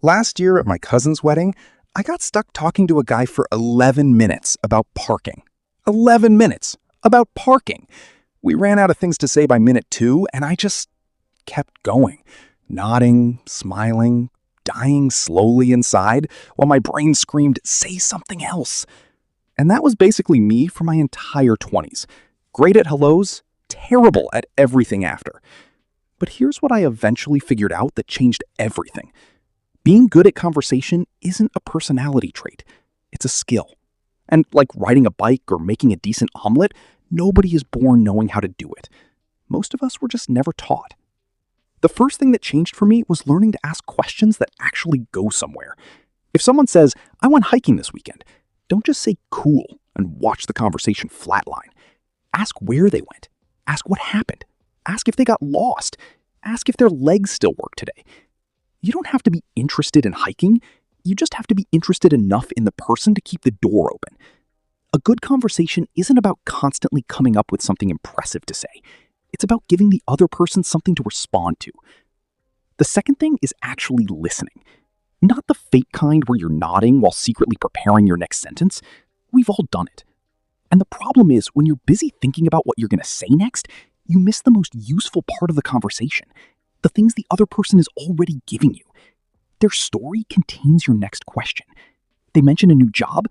Last year at my cousin's wedding, I got stuck talking to a guy for 11 minutes about parking. 11 minutes about parking. We ran out of things to say by minute 2, and I just kept going, nodding, smiling, dying slowly inside while my brain screamed, "Say something else." And that was basically me for my entire 20s. Great at hellos, terrible at everything after. But here's what I eventually figured out that changed everything. Being good at conversation isn't a personality trait. It's a skill. And like riding a bike or making a decent omelet, nobody is born knowing how to do it. Most of us were just never taught. The first thing that changed for me was learning to ask questions that actually go somewhere. If someone says, "I went hiking this weekend," don't just say "cool" and watch the conversation flatline. Ask where they went. Ask what happened. Ask if they got lost. Ask if their legs still work today. You don't have to be interested in hiking. You just have to be interested enough in the person to keep the door open. A good conversation isn't about constantly coming up with something impressive to say. It's about giving the other person something to respond to. The second thing is actually listening. Not the fake kind where you're nodding while secretly preparing your next sentence. We've all done it. And the problem is, when you're busy thinking about what you're going to say next, you miss the most useful part of the conversation. The things the other person is already giving you. Their story contains your next question. They mention a new job?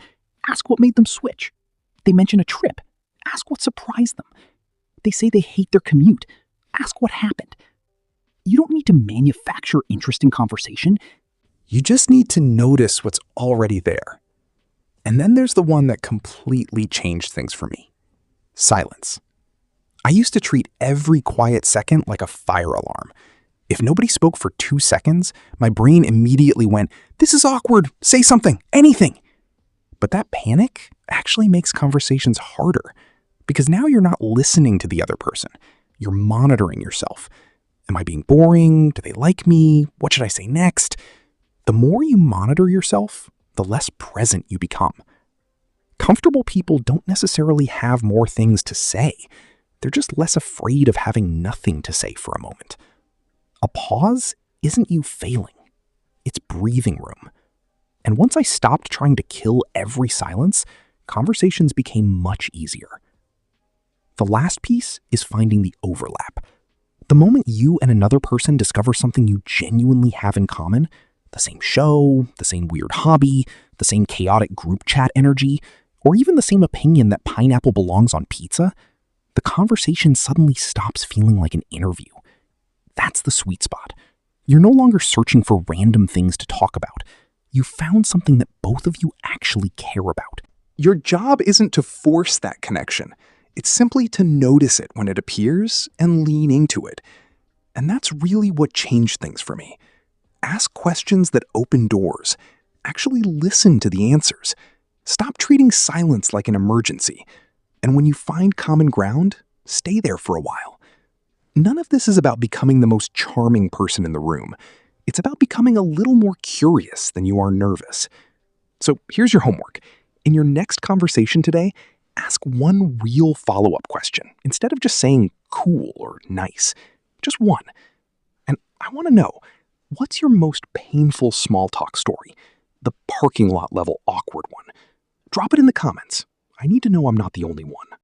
Ask what made them switch. They mention a trip? Ask what surprised them. They say they hate their commute. Ask what happened. You don't need to manufacture interesting conversation. You just need to notice what's already there. And then there's the one that completely changed things for me. Silence. I used to treat every quiet second like a fire alarm. If nobody spoke for 2 seconds, my brain immediately went, "This is awkward, say something, anything." But that panic actually makes conversations harder, because now you're not listening to the other person. You're monitoring yourself. Am I being boring? Do they like me? What should I say next? The more you monitor yourself, the less present you become. Comfortable people don't necessarily have more things to say. They're just less afraid of having nothing to say for a moment. A pause isn't you failing. It's breathing room. And once I stopped trying to kill every silence, conversations became much easier. The last piece is finding the overlap. The moment you and another person discover something you genuinely have in common, the same show, the same weird hobby, the same chaotic group chat energy, or even the same opinion that pineapple belongs on pizza, the conversation suddenly stops feeling like an interview. That's the sweet spot. You're no longer searching for random things to talk about. You found something that both of you actually care about. Your job isn't to force that connection. It's simply to notice it when it appears and lean into it. And that's really what changed things for me. Ask questions that open doors. Actually listen to the answers. Stop treating silence like an emergency. And when you find common ground, stay there for a while. None of this is about becoming the most charming person in the room. It's about becoming a little more curious than you are nervous. So here's your homework. In your next conversation today, ask one real follow-up question instead of just saying cool or nice. Just one. And I want to know, what's your most painful small talk story? The parking lot level awkward one. Drop it in the comments. I need to know I'm not the only one.